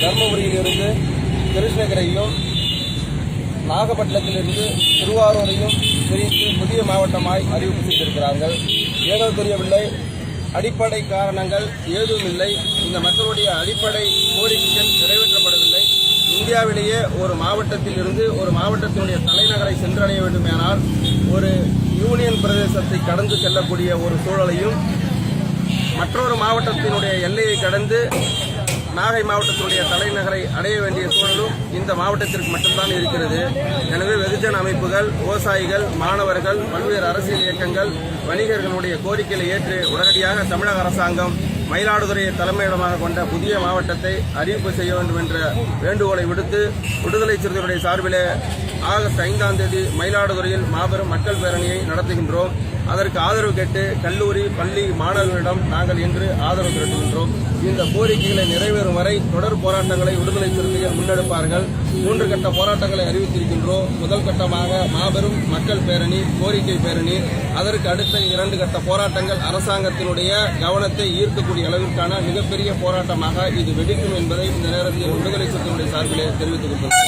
தர்மபுரியிலிருந்து கிருஷ்ணகிரியும், நாகப்பட்டினத்திலிருந்து திருவாரூரையும் பிரித்து புதிய மாவட்டமாய் அறிவிப்பு செய்திருக்கிறார்கள். ஏதோ தெரியவில்லை, அடிப்படை காரணங்கள் ஏதும் இல்லை. இந்த மக்களுடைய அடிப்படை கோரிக்கைகள் நிறைவேற்றப்படவில்லை. இந்தியாவிலேயே ஒரு மாவட்டத்தில் இருந்து ஒரு மாவட்டத்தினுடைய தலைநகரை சென்றடைய வேண்டுமானால் ஒரு யூனியன் பிரதேசத்தை கடந்து செல்லக்கூடிய ஒரு சூழலையும், மற்றொரு மாவட்டத்தினுடைய எல்லையை கடந்து நாகை மாவட்டத்தினுடைய தலைநகரை அடைய வேண்டிய சூழலும் இந்த மாவட்டத்திற்கு மட்டும்தான் இருக்கிறது. எனவே வெகுஜன அமைப்புகள், விவசாயிகள், மாணவர்கள், பல்வேறு அரசியல் இயக்கங்கள், வணிகர்களுடைய கோரிக்கைகளை ஏற்று உடனடியாக தமிழக அரசாங்கம் மயிலாடுதுறையை தலைமையிடமாக கொண்ட புதிய மாவட்டத்தை அறிவிப்பு செய்ய வேண்டும் என்ற வேண்டுகோளை விடுத்து, விடுதலை சிறுத்தைகளுடைய சார்பிலே ஆகஸ்ட் 5ஆம் தேதி மயிலாடுதுறையில் மாபெரும் மக்கள் பேரணியை நடத்துகின்றோம். அதற்கு ஆதரவு கேட்டு கல்லூரி, பள்ளி மாணவர்களிடம் நாங்கள் இன்று ஆதரவு திரட்டுகின்றோம். இந்த கோரிக்கைகளை நிறைவேறும் வரை தொடர் போராட்டங்களை விடுதலை சிறுத்தைகள் முன்னெடுப்பார்கள். 3 கட்ட போராட்டங்களை அறிவித்திருக்கின்றோம். முதல் கட்டமாக மாபெரும் மக்கள் பேரணி, கோரிக்கை பேரணி. அதற்கு அடுத்த 2 கட்ட போராட்டங்கள் அரசாங்கத்தினுடைய கவனத்தை ஈர்க்கக்கூடிய அளவிற்கான மிகப்பெரிய போராட்டமாக இது வெடிக்கும் என்பதை இந்த நேரத்தில் விடுதலை சிறுத்தைகளுடைய சார்பிலே தெரிவித்துக் கொள்கிறோம்.